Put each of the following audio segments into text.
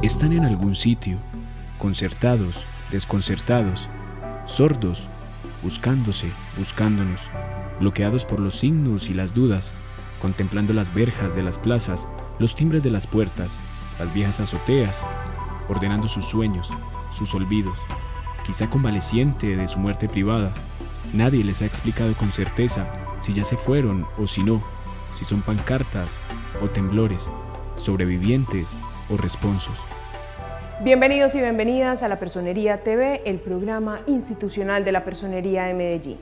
Están en algún sitio, concertados, desconcertados, sordos, buscándose, buscándonos, bloqueados por los signos y las dudas, contemplando las verjas de las plazas, los timbres de las puertas, las viejas azoteas, ordenando sus sueños, sus olvidos, quizá convaleciente de su muerte privada. Nadie les ha explicado con certeza si ya se fueron o si no, si son pancartas o temblores, sobrevivientes o responsos. Bienvenidos y bienvenidas a La Personería TV, el programa institucional de la Personería de Medellín.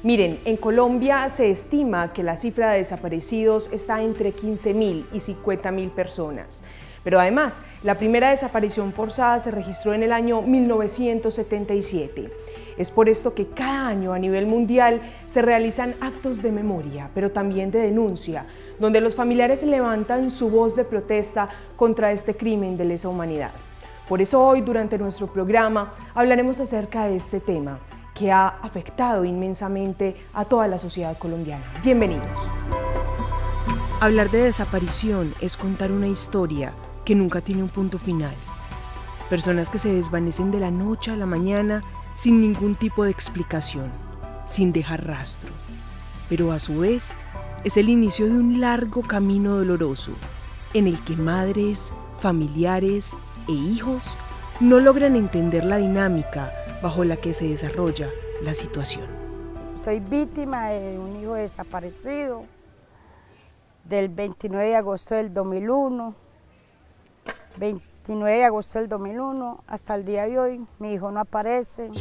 Miren, en Colombia se estima que la cifra de desaparecidos está entre 15.000 y 50.000 personas. Pero además, la primera desaparición forzada se registró en el año 1977. Es por esto que cada año a nivel mundial se realizan actos de memoria, pero también de denuncia, donde los familiares levantan su voz de protesta contra este crimen de lesa humanidad. Por eso hoy, durante nuestro programa, hablaremos acerca de este tema que ha afectado inmensamente a toda la sociedad colombiana. Bienvenidos. Hablar de desaparición es contar una historia que nunca tiene un punto final. Personas que se desvanecen de la noche a la mañana sin ningún tipo de explicación, sin dejar rastro. Pero a su vez, es el inicio de un largo camino doloroso en el que madres, familiares e hijos no logran entender la dinámica bajo la que se desarrolla la situación. Soy víctima de un hijo desaparecido del 29 de agosto del 2001. 29 de agosto del 2001, hasta el día de hoy, mi hijo no aparece.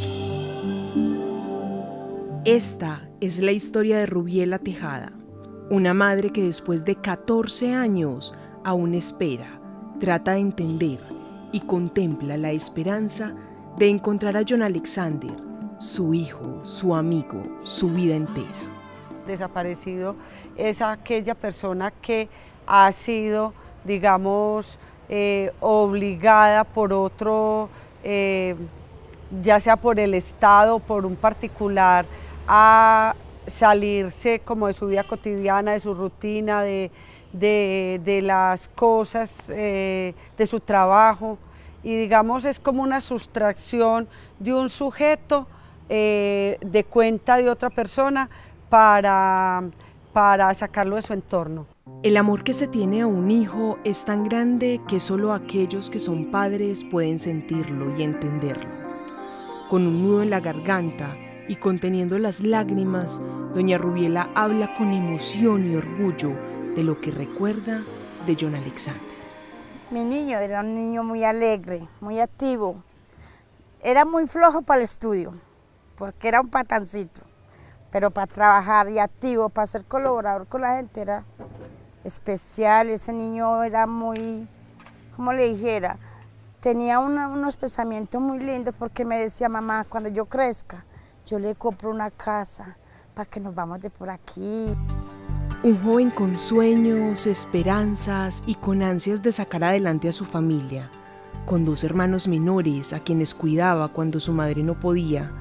Esta es la historia de Rubiela Tejada, una madre que después de 14 años aún espera, trata de entender y contempla la esperanza de encontrar a John Alexander, su hijo, su amigo, su vida entera. Desaparecido es aquella persona que ha sido, digamos, obligada por otro, ya sea por el Estado o por un particular, a salirse como de su vida cotidiana, de su rutina, de las cosas, de su trabajo, y digamos es como una sustracción de un sujeto de cuenta de otra persona para sacarlo de su entorno. El amor que se tiene a un hijo es tan grande que solo aquellos que son padres pueden sentirlo y entenderlo. Con un nudo en la garganta y conteniendo las lágrimas, doña Rubiela habla con emoción y orgullo de lo que recuerda de John Alexander. Mi niño era un niño muy alegre, muy activo. Era muy flojo para el estudio, porque era un patancito. Pero para trabajar y activo, para ser colaborador con la gente, era especial. Ese niño era muy, como le dijera, tenía unos pensamientos muy lindos, porque me decía: mamá, cuando yo crezca, yo le compro una casa para que nos vamos de por aquí. Un joven con sueños, esperanzas y con ansias de sacar adelante a su familia, con 2 hermanos menores a quienes cuidaba cuando su madre no podía,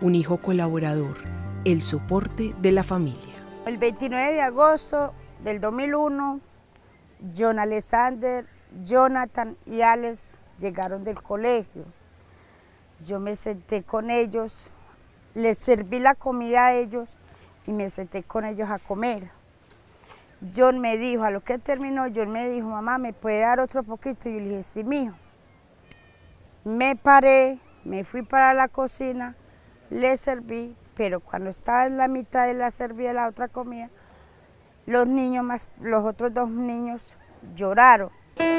un hijo colaborador, el soporte de la familia. El 29 de agosto del 2001, John Alexander, Jonathan y Alex llegaron del colegio. Yo me senté con ellos, les serví la comida a ellos y me senté con ellos a comer. John me dijo, a lo que terminó, John me dijo: mamá, ¿me puede dar otro poquito? Y yo le dije: sí, mijo. Me paré, me fui para la cocina, le serví, pero cuando estaba en la mitad de la servida la otra comida, los otros 2 niños lloraron.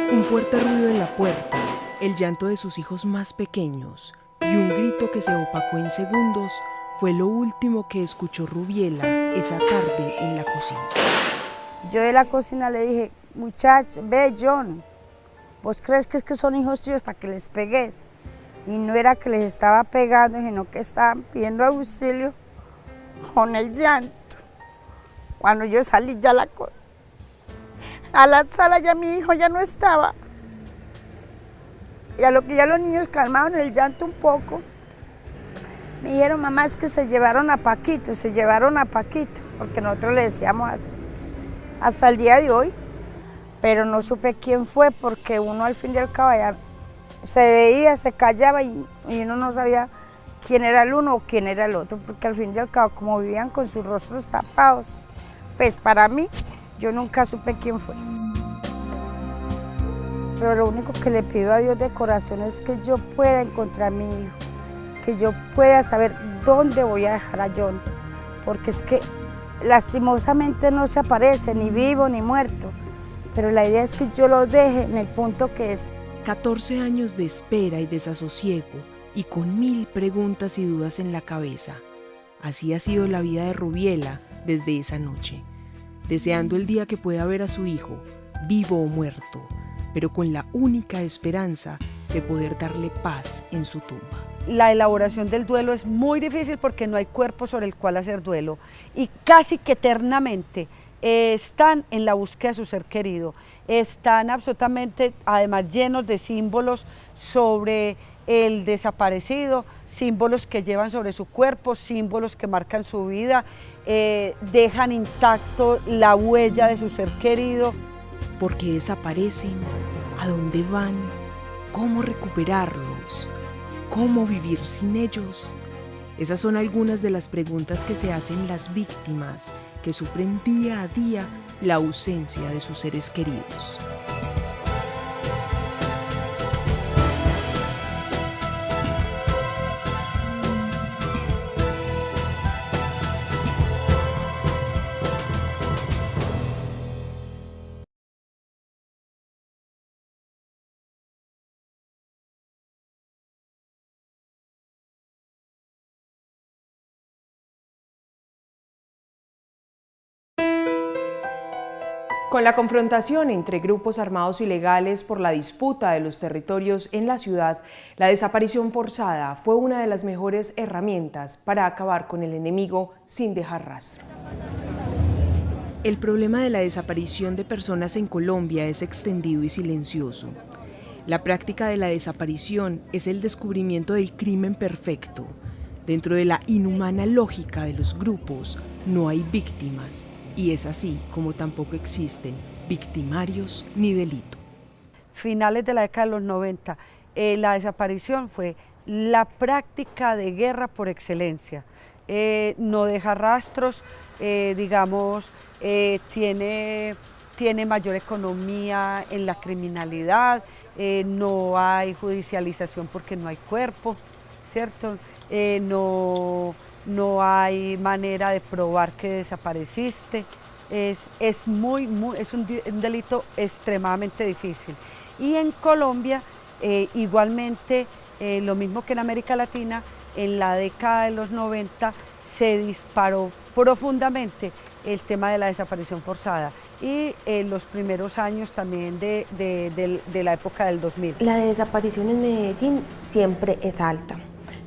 Un fuerte ruido en la puerta, el llanto de sus hijos más pequeños y un grito que se opacó en segundos fue lo último que escuchó Rubiela esa tarde en la cocina. Yo de la cocina le dije: muchacho, ve, John, ¿vos crees que es que son hijos tuyos para que les pegues? Y no era que les estaba pegando, sino que estaban pidiendo auxilio con el llanto. Cuando yo salí ya a la sala, ya mi hijo ya no estaba. Y a lo que ya los niños calmaron el llanto un poco, me dijeron: mamá, es que se llevaron a Paquito, porque nosotros le decíamos así. Hasta el día de hoy, pero no supe quién fue porque uno al fin y al cabo ya se veía, se callaba y uno no sabía quién era el uno o quién era el otro, porque al fin y al cabo como vivían con sus rostros tapados, pues para mí yo nunca supe quién fue. Pero lo único que le pido a Dios de corazón es que yo pueda encontrar a mi hijo, que yo pueda saber dónde voy a dejar a John, porque es que lastimosamente no se aparece, ni vivo ni muerto, pero la idea es que yo lo deje en el punto que es. 14 años de espera y desasosiego, y con 1000 preguntas y dudas en la cabeza. Así ha sido la vida de Rubiela desde esa noche, deseando el día que pueda ver a su hijo, vivo o muerto, pero con la única esperanza de poder darle paz en su tumba. La elaboración del duelo es muy difícil porque no hay cuerpo sobre el cual hacer duelo y casi que eternamente están en la búsqueda de su ser querido, están absolutamente además llenos de símbolos sobre el desaparecido, símbolos que llevan sobre su cuerpo, símbolos que marcan su vida, dejan intacto la huella de su ser querido. ¿Por qué desaparecen? ¿A dónde van? ¿Cómo recuperarlos? ¿Cómo vivir sin ellos? Esas son algunas de las preguntas que se hacen las víctimas que sufren día a día la ausencia de sus seres queridos. Con la confrontación entre grupos armados ilegales por la disputa de los territorios en la ciudad, la desaparición forzada fue una de las mejores herramientas para acabar con el enemigo sin dejar rastro. El problema de la desaparición de personas en Colombia es extendido y silencioso. La práctica de la desaparición es el descubrimiento del crimen perfecto. Dentro de la inhumana lógica de los grupos no hay víctimas, y es así como tampoco existen victimarios ni delito. Finales de la década de los 90, la desaparición fue la práctica de guerra por excelencia. No deja rastros, tiene mayor economía en la criminalidad, no hay judicialización porque no hay cuerpo, ¿cierto? No hay manera de probar que desapareciste, es un delito extremadamente difícil. Y en Colombia, igualmente, lo mismo que en América Latina, en la década de los 90 se disparó profundamente el tema de la desaparición forzada y en los primeros años también de la época del 2000. La desaparición en Medellín siempre es alta.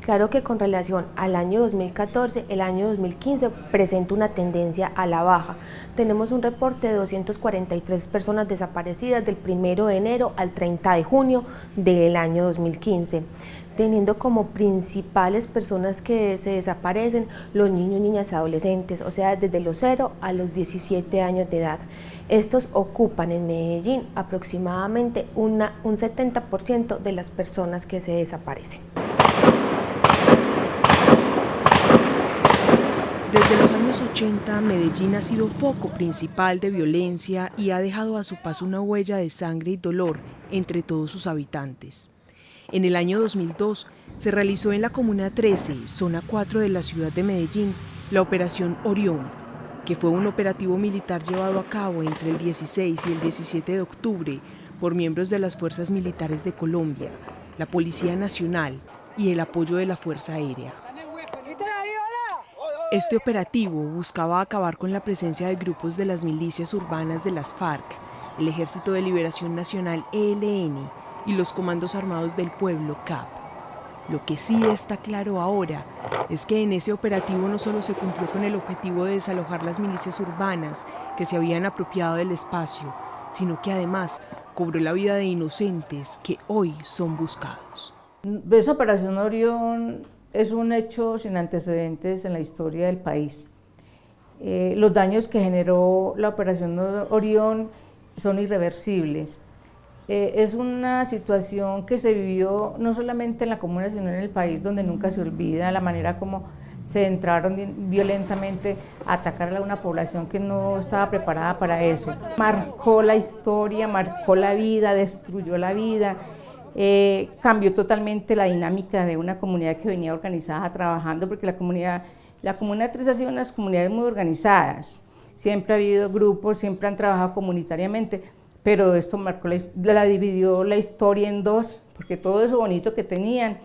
Claro que con relación al año 2014, el año 2015 presenta una tendencia a la baja. Tenemos un reporte de 243 personas desaparecidas del 1 de enero al 30 de junio del año 2015, teniendo como principales personas que se desaparecen los niños, niñas y adolescentes, o sea, desde los 0 a los 17 años de edad. Estos ocupan en Medellín aproximadamente un 70% de las personas que se desaparecen. Desde los años 80, Medellín ha sido foco principal de violencia y ha dejado a su paso una huella de sangre y dolor entre todos sus habitantes. En el año 2002 se realizó en la Comuna 13, zona 4 de la ciudad de Medellín, la Operación Orión, que fue un operativo militar llevado a cabo entre el 16 y el 17 de octubre por miembros de las Fuerzas Militares de Colombia, la Policía Nacional y el apoyo de la Fuerza Aérea. Este operativo buscaba acabar con la presencia de grupos de las milicias urbanas de las FARC, el Ejército de Liberación Nacional ELN y los Comandos Armados del Pueblo CAP. Lo que sí está claro ahora es que en ese operativo no solo se cumplió con el objetivo de desalojar las milicias urbanas que se habían apropiado del espacio, sino que además cobró la vida de inocentes que hoy son buscados. Esa Operación Orión es un hecho sin antecedentes en la historia del país. Los daños que generó la Operación Orión son irreversibles. Es una situación que se vivió no solamente en la comuna, sino en el país, donde nunca se olvida la manera como se entraron violentamente a atacar a una población que no estaba preparada para eso. Marcó la historia, marcó la vida, destruyó la vida, cambió totalmente la dinámica de una comunidad que venía organizada trabajando, porque la Comuna 13 ha sido unas comunidades muy organizadas. Siempre ha habido grupos, siempre han trabajado comunitariamente, pero esto marcó dividió la historia en dos, porque todo eso bonito que tenían,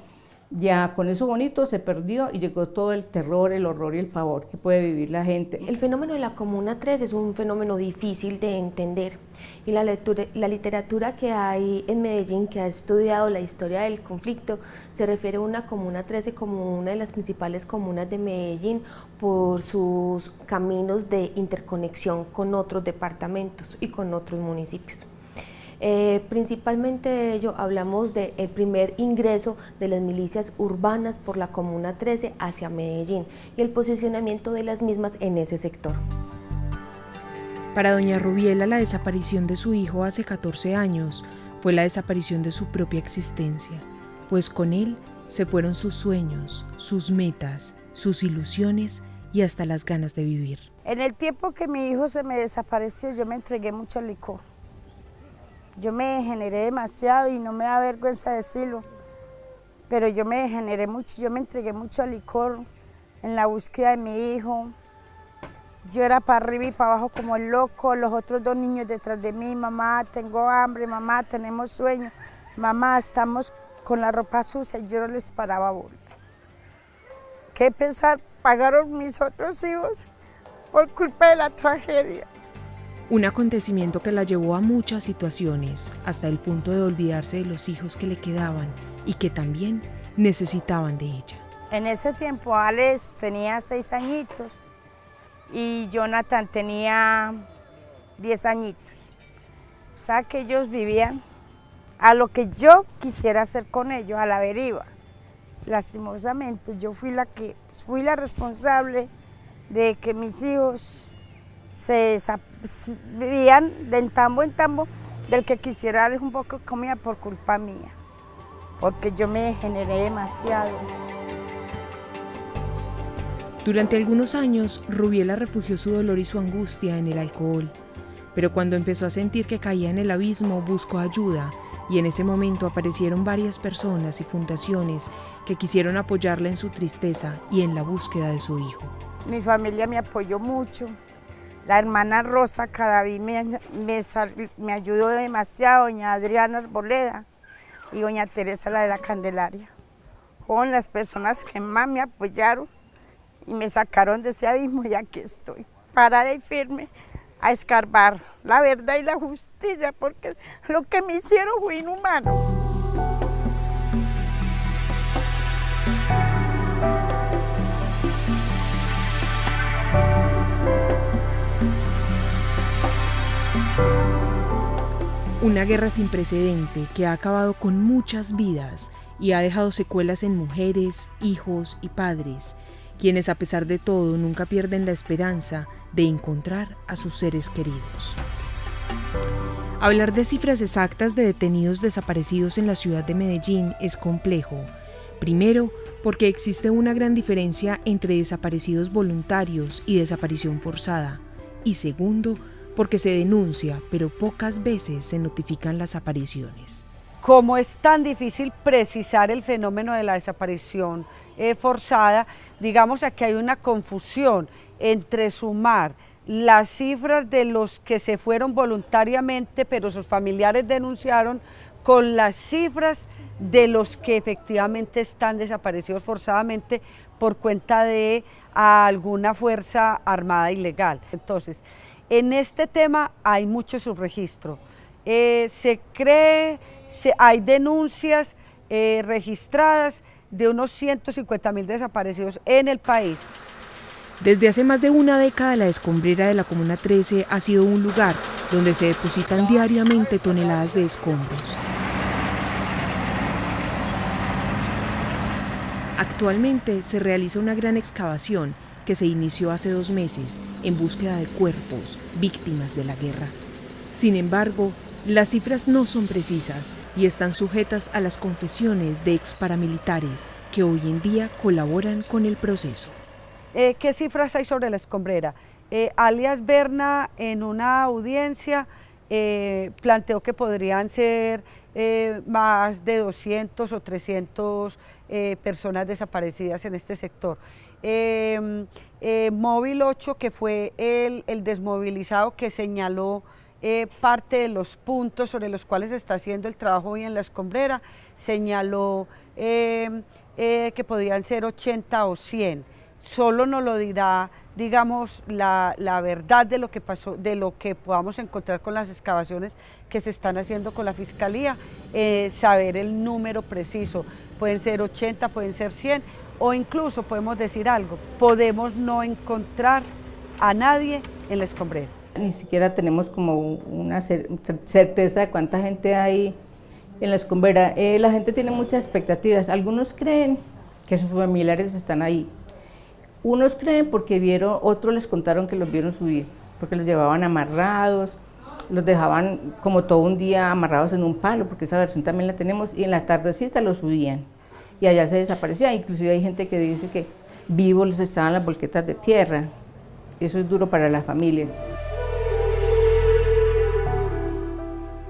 ya con eso bonito se perdió y llegó todo el terror, el horror y el pavor que puede vivir la gente. El fenómeno de la Comuna 13 es un fenómeno difícil de entender, y la literatura que hay en Medellín, que ha estudiado la historia del conflicto, se refiere a una Comuna 13 como una de las principales comunas de Medellín por sus caminos de interconexión con otros departamentos y con otros municipios. Principalmente de ello hablamos del primer ingreso de las milicias urbanas por la Comuna 13 hacia Medellín y el posicionamiento de las mismas en ese sector. Para doña Rubiela, la desaparición de su hijo hace 14 años fue la desaparición de su propia existencia, pues con él se fueron sus sueños, sus metas, sus ilusiones y hasta las ganas de vivir. En el tiempo que mi hijo se me desapareció, yo me entregué mucho al licor. Yo me degeneré demasiado y no me da vergüenza decirlo, pero yo me degeneré mucho, yo me entregué mucho al licor en la búsqueda de mi hijo. Yo era para arriba y para abajo como el loco, los otros dos niños detrás de mí: mamá, tengo hambre, mamá, tenemos sueño, mamá, estamos con la ropa sucia, y yo no les paraba bola. ¿Qué pensar? Pagaron mis otros hijos por culpa de la tragedia. Un acontecimiento que la llevó a muchas situaciones, hasta el punto de olvidarse de los hijos que le quedaban y que también necesitaban de ella. En ese tiempo Alex tenía 6 añitos y Jonathan tenía 10 añitos. O sea que ellos vivían a lo que yo quisiera hacer con ellos, a la deriva. Lastimosamente yo fui la responsable de que mis hijos vivían de tambo en tambo, del que quisiera darles un poco de comida por culpa mía, porque yo me degeneré demasiado. Durante algunos años, Rubiela refugió su dolor y su angustia en el alcohol, pero cuando empezó a sentir que caía en el abismo, buscó ayuda, y en ese momento aparecieron varias personas y fundaciones que quisieron apoyarla en su tristeza y en la búsqueda de su hijo. Mi familia me apoyó mucho. La hermana Rosa Cadaví me ayudó demasiado, doña Adriana Arboleda y doña Teresa, la de la Candelaria. Fueron las personas que más me apoyaron y me sacaron de ese abismo, y aquí estoy, parada y firme, a escarbar la verdad y la justicia, porque lo que me hicieron fue inhumano. Una guerra sin precedente que ha acabado con muchas vidas y ha dejado secuelas en mujeres, hijos y padres, quienes a pesar de todo nunca pierden la esperanza de encontrar a sus seres queridos. Hablar de cifras exactas de detenidos desaparecidos en la ciudad de Medellín es complejo. Primero, porque existe una gran diferencia entre desaparecidos voluntarios y desaparición forzada. Y segundo, porque se denuncia, pero pocas veces se notifican las apariciones. Como es tan difícil precisar el fenómeno de la desaparición forzada, digamos aquí hay una confusión entre sumar las cifras de los que se fueron voluntariamente, pero sus familiares denunciaron, con las cifras de los que efectivamente están desaparecidos forzadamente por cuenta de alguna fuerza armada ilegal. Entonces, en este tema hay mucho subregistro. Hay denuncias registradas de unos 150.000 desaparecidos en el país. Desde hace más de una década, la escombrera de la Comuna 13 ha sido un lugar donde se depositan diariamente toneladas de escombros. Actualmente se realiza una gran excavación que se inició hace 2 meses en búsqueda de cuerpos, víctimas de la guerra. Sin embargo, las cifras no son precisas y están sujetas a las confesiones de exparamilitares que hoy en día colaboran con el proceso. ¿Qué cifras hay sobre la escombrera? Alias Berna en una audiencia planteó que podrían ser más de 200 o 300 personas desaparecidas en este sector. Móvil 8, que fue el desmovilizado que señaló parte de los puntos sobre los cuales se está haciendo el trabajo hoy en la escombrera, señaló que podrían ser 80 o 100. Solo nos lo dirá, digamos, la verdad de lo que pasó, de lo que podamos encontrar con las excavaciones que se están haciendo con la Fiscalía, saber el número preciso. Pueden ser 80, pueden ser 100, o incluso podemos decir algo, podemos no encontrar a nadie en la escombrera. Ni siquiera tenemos como una certeza de cuánta gente hay en la escombrera. La gente tiene muchas expectativas, algunos creen que sus familiares están ahí. Unos creen porque vieron, otros les contaron que los vieron subir, porque los llevaban amarrados, los dejaban como todo un día amarrados en un palo, porque esa versión también la tenemos, y en la tardecita los subían, y allá se desaparecía. Inclusive hay gente que dice que vivos les estaban las volquetas de tierra. Eso es duro para la familia.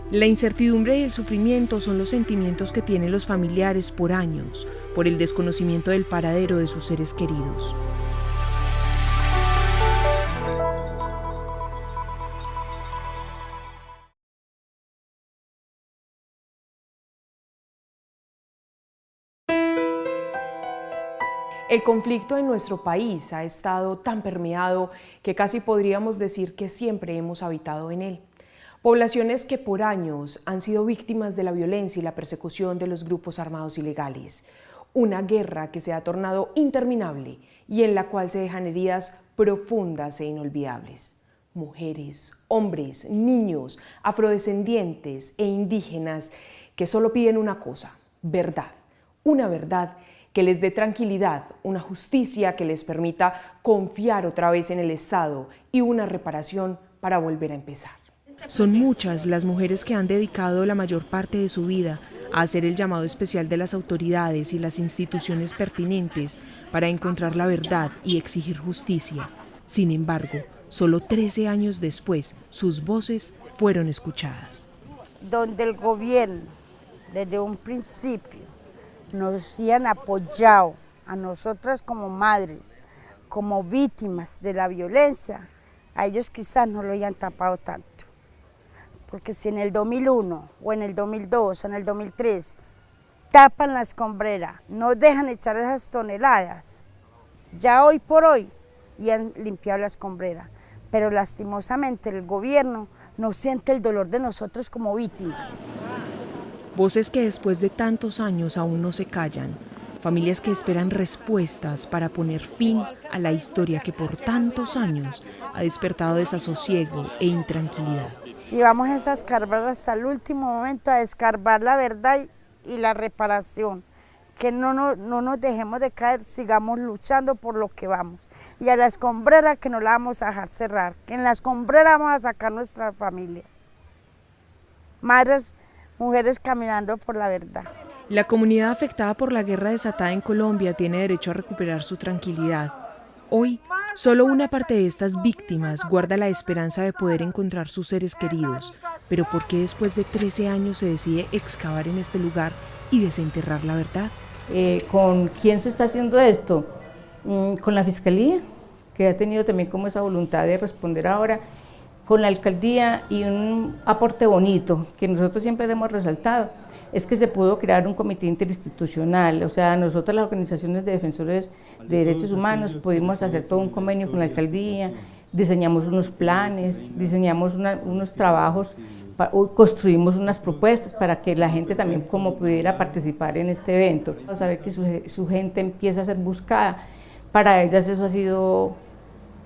La incertidumbre y el sufrimiento son los sentimientos que tienen los familiares por años, por el desconocimiento del paradero de sus seres queridos. El conflicto en nuestro país ha estado tan permeado que casi podríamos decir que siempre hemos habitado en él. Poblaciones que por años han sido víctimas de la violencia y la persecución de los grupos armados ilegales. Una guerra que se ha tornado interminable y en la cual se dejan heridas profundas e inolvidables. Mujeres, hombres, niños, afrodescendientes e indígenas que solo piden una cosa, verdad. Una verdad que les dé tranquilidad, una justicia que les permita confiar otra vez en el Estado y una reparación para volver a empezar. Son muchas las mujeres que han dedicado la mayor parte de su vida a hacer el llamado especial de las autoridades y las instituciones pertinentes para encontrar la verdad y exigir justicia. Sin embargo, solo 13 años después, sus voces fueron escuchadas. Donde el gobierno, desde un principio, nos han apoyado a nosotras como madres, como víctimas de la violencia, a ellos quizás no lo hayan tapado tanto. Porque si en el 2001, o en el 2002, o en el 2003, tapan la escombrera, no dejan echar esas toneladas, ya hoy por hoy ya han limpiado la escombrera. Pero lastimosamente el gobierno no siente el dolor de nosotros como víctimas. Voces que después de tantos años aún no se callan, familias que esperan respuestas para poner fin a la historia que por tantos años ha despertado desasosiego e intranquilidad. Y vamos a escarbar hasta el último momento, a escarbar la verdad y la reparación, que no nos dejemos de caer, sigamos luchando por lo que vamos. Y a la escombrera que no la vamos a dejar cerrar, que en la escombrera vamos a sacar nuestras familias. Madres, mujeres caminando por la verdad. La comunidad afectada por la guerra desatada en Colombia tiene derecho a recuperar su tranquilidad. Hoy, solo una parte de estas víctimas guarda la esperanza de poder encontrar sus seres queridos. Pero ¿por qué después de 13 años se decide excavar en este lugar y desenterrar la verdad? ¿Con quién se está haciendo esto? Con la Fiscalía, que ha tenido también como esa voluntad de responder ahora, con la Alcaldía, y un aporte bonito que nosotros siempre hemos resaltado, es que se pudo crear un comité interinstitucional. O sea, nosotros las organizaciones de defensores de derechos humanos pudimos hacer todo un convenio con la Alcaldía, diseñamos unos planes, diseñamos unos trabajos, construimos unas propuestas para que la gente también como pudiera participar en este evento. Saber que su gente empieza a ser buscada, para ellas eso ha sido,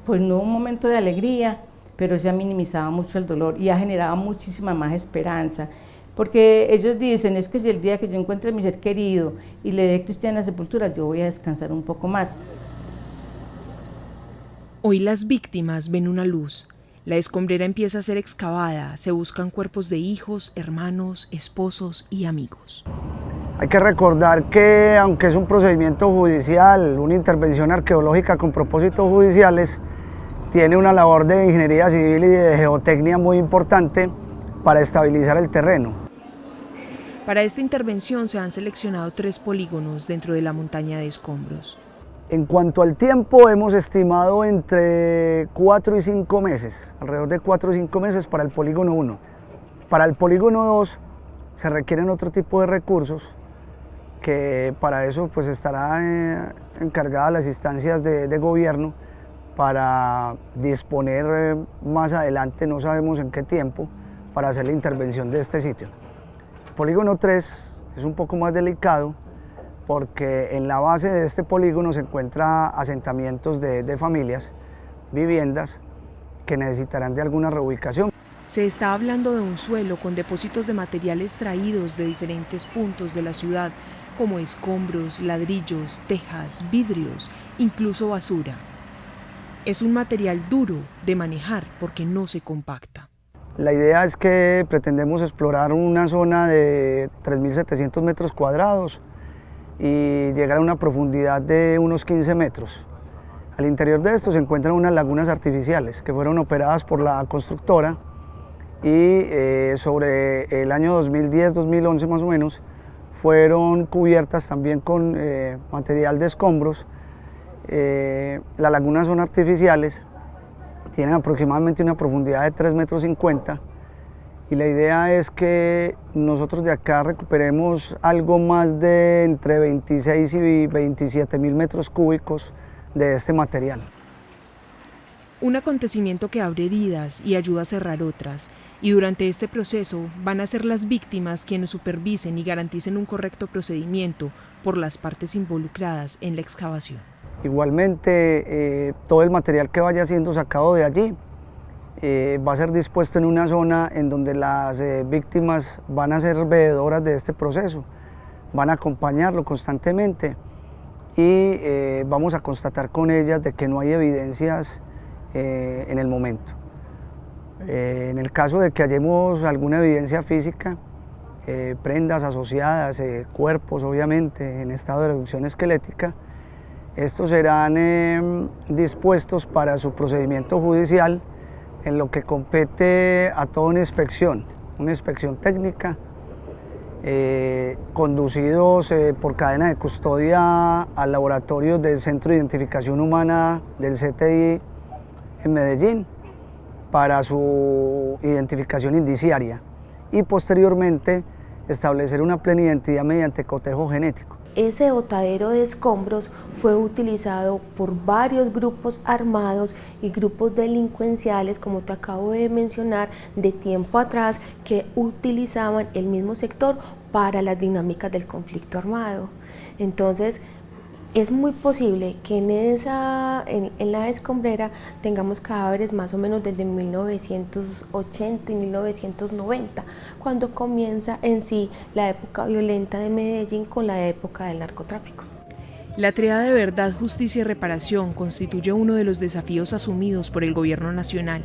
pues no un momento de alegría, pero se ha minimizado mucho el dolor y ha generado muchísima más esperanza. Porque ellos dicen, es que si el día que yo encuentre a mi ser querido y le dé cristiana sepultura, yo voy a descansar un poco más. Hoy las víctimas ven una luz. La escombrera empieza a ser excavada, se buscan cuerpos de hijos, hermanos, esposos y amigos. Hay que recordar que, aunque es un procedimiento judicial, una intervención arqueológica con propósitos judiciales, tiene una labor de ingeniería civil y de geotecnia muy importante para estabilizar el terreno. Para esta intervención se han seleccionado 3 polígonos dentro de la montaña de escombros. En cuanto al tiempo, hemos estimado entre 4 y 5 meses, alrededor de 4 o 5 meses para el polígono 1. Para el polígono 2 se requieren otro tipo de recursos, que para eso pues estará encargada las instancias de gobierno para disponer más adelante, no sabemos en qué tiempo, para hacer la intervención de este sitio. El polígono 3 es un poco más delicado, porque en la base de este polígono se encuentran asentamientos de familias, viviendas, que necesitarán de alguna reubicación. Se está hablando de un suelo con depósitos de materiales traídos de diferentes puntos de la ciudad, como escombros, ladrillos, tejas, vidrios, incluso basura. Es un material duro de manejar porque no se compacta. La idea es que pretendemos explorar una zona de 3.700 metros cuadrados y llegar a una profundidad de unos 15 metros. Al interior de esto se encuentran unas lagunas artificiales que fueron operadas por la constructora y sobre el año 2010-2011 más o menos fueron cubiertas también con material de escombros. Las lagunas son artificiales, tienen aproximadamente una profundidad de 3,50 metros y la idea es que nosotros de acá recuperemos algo más de entre 26 y 27 mil metros cúbicos de este material. Un acontecimiento que abre heridas y ayuda a cerrar otras, y durante este proceso van a ser las víctimas quienes supervisen y garanticen un correcto procedimiento por las partes involucradas en la excavación. Igualmente, todo el material que vaya siendo sacado de allí va a ser dispuesto en una zona en donde las víctimas van a ser veedoras de este proceso, van a acompañarlo constantemente y vamos a constatar con ellas de que no hay evidencias en el momento. En el caso de que hallemos alguna evidencia física, prendas asociadas, cuerpos obviamente en estado de reducción esquelética, estos serán dispuestos para su procedimiento judicial en lo que compete a toda una inspección técnica, conducidos por cadena de custodia al laboratorio del Centro de Identificación Humana del CTI en Medellín para su identificación indiciaria y posteriormente establecer una plena identidad mediante cotejo genético. Ese botadero de escombros fue utilizado por varios grupos armados y grupos delincuenciales, como te acabo de mencionar, de tiempo atrás, que utilizaban el mismo sector para las dinámicas del conflicto armado. Entonces, es muy posible que en la escombrera tengamos cadáveres más o menos desde 1980 y 1990, cuando comienza en sí la época violenta de Medellín con la época del narcotráfico. La tríada de verdad, justicia y reparación constituye uno de los desafíos asumidos por el gobierno nacional.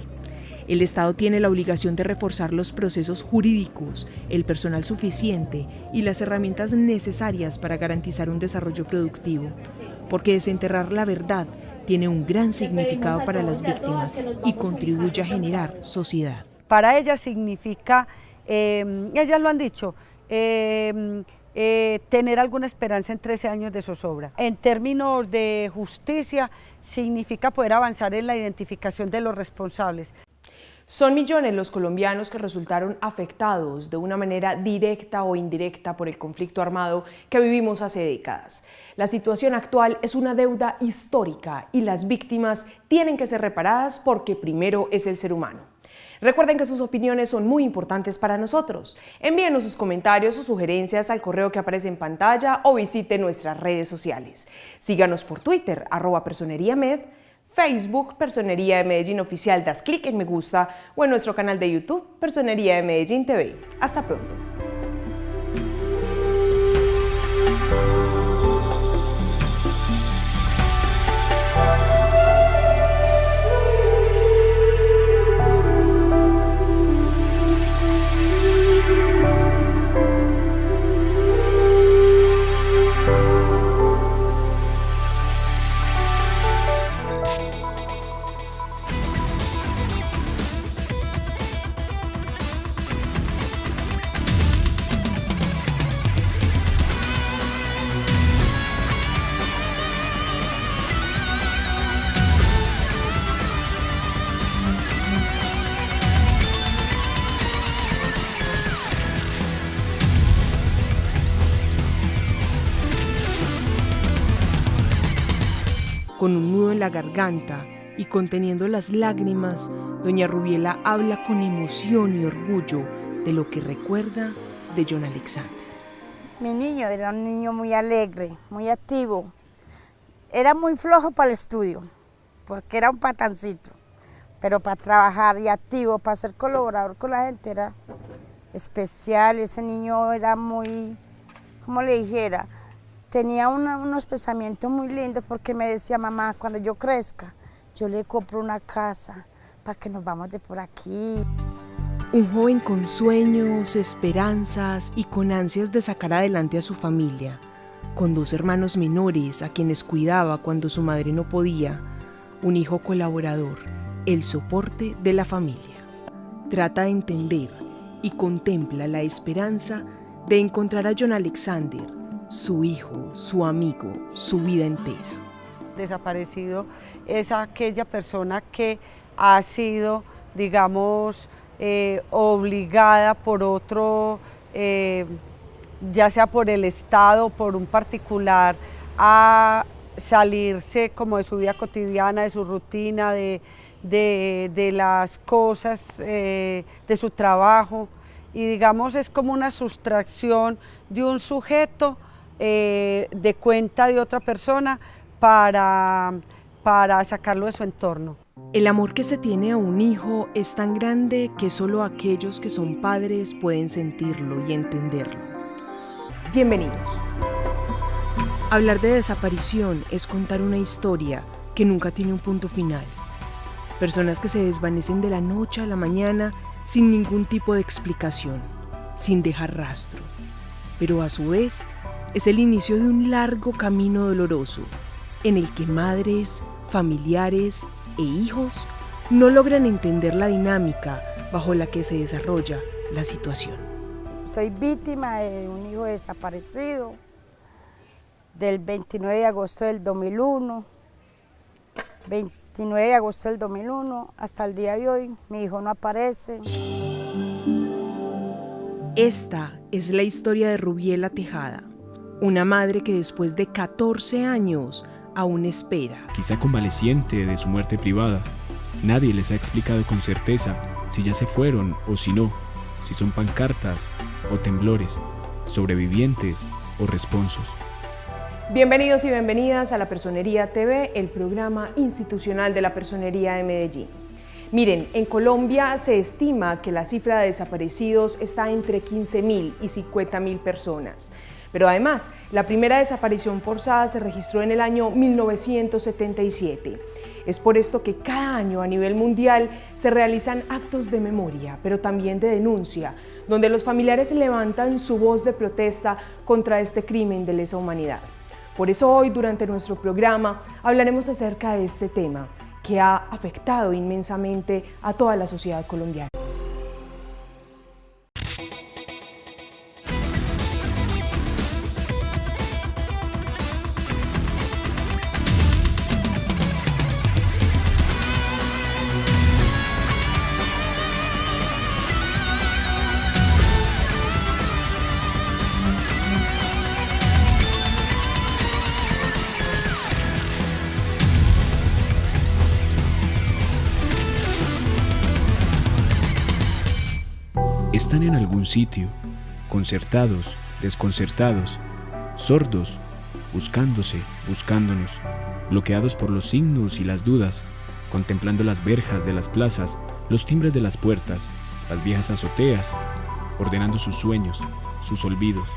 El Estado tiene la obligación de reforzar los procesos jurídicos, el personal suficiente y las herramientas necesarias para garantizar un desarrollo productivo, porque desenterrar la verdad tiene un gran significado para las víctimas y contribuye a generar sociedad. Para ellas significa, ellas lo han dicho, tener alguna esperanza en 13 años de zozobra. En términos de justicia, significa poder avanzar en la identificación de los responsables. Son millones los colombianos que resultaron afectados de una manera directa o indirecta por el conflicto armado que vivimos hace décadas. La situación actual es una deuda histórica y las víctimas tienen que ser reparadas porque primero es el ser humano. Recuerden que sus opiniones son muy importantes para nosotros. Envíenos sus comentarios o sugerencias al correo que aparece en pantalla o visite nuestras redes sociales. Síganos por Twitter, @personeriamed, Facebook, Personería de Medellín Oficial, das clic en me gusta o en nuestro canal de YouTube, Personería de Medellín TV. Hasta pronto. Con un nudo en la garganta y conteniendo las lágrimas, doña Rubiela habla con emoción y orgullo de lo que recuerda de John Alexander. Mi niño era un niño muy alegre, muy activo. Era muy flojo para el estudio, porque era un patancito. Pero para trabajar y activo, para ser colaborador con la gente, era especial. Ese niño era muy, como le dijera, tenía unos pensamientos muy lindos, porque me decía: mamá, cuando yo crezca, yo le compro una casa para que nos vamos de por aquí. Un joven con sueños, esperanzas y con ansias de sacar adelante a su familia, con 2 hermanos menores a quienes cuidaba cuando su madre no podía, un hijo colaborador, el soporte de la familia. Trata de entender y contempla la esperanza de encontrar a John Alexander, su hijo, su amigo, su vida entera. Desaparecido es aquella persona que ha sido, digamos, obligada por otro, ya sea por el Estado o por un particular, a salirse como de su vida cotidiana, de su rutina, de las cosas, de su trabajo, y digamos es como una sustracción de un sujeto de cuenta de otra persona para sacarlo de su entorno. El amor que se tiene a un hijo es tan grande que solo aquellos que son padres pueden sentirlo y entenderlo. Bienvenidos. Hablar de desaparición es contar una historia que nunca tiene un punto final. Personas que se desvanecen de la noche a la mañana sin ningún tipo de explicación, sin dejar rastro. Pero a su vez es el inicio de un largo camino doloroso en el que madres, familiares e hijos no logran entender la dinámica bajo la que se desarrolla la situación. Soy víctima de un hijo desaparecido del 29 de agosto del 2001. 29 de agosto del 2001 hasta el día de hoy, mi hijo no aparece. Esta es la historia de Rubiela Tejada, una madre que después de 14 años aún espera. Quizá convaleciente de su muerte privada, nadie les ha explicado con certeza si ya se fueron o si no, si son pancartas o temblores, sobrevivientes o responsos. Bienvenidos y bienvenidas a La Personería TV, el programa institucional de la Personería de Medellín. Miren, en Colombia se estima que la cifra de desaparecidos está entre 15.000 y 50.000 personas. Pero además, la primera desaparición forzada se registró en el año 1977. Es por esto que cada año a nivel mundial se realizan actos de memoria, pero también de denuncia, donde los familiares levantan su voz de protesta contra este crimen de lesa humanidad. Por eso hoy, durante nuestro programa, hablaremos acerca de este tema que ha afectado inmensamente a toda la sociedad colombiana. Están en algún sitio, concertados, desconcertados, sordos, buscándose, buscándonos, bloqueados por los signos y las dudas, contemplando las verjas de las plazas, los timbres de las puertas, las viejas azoteas, ordenando sus sueños, sus olvidos,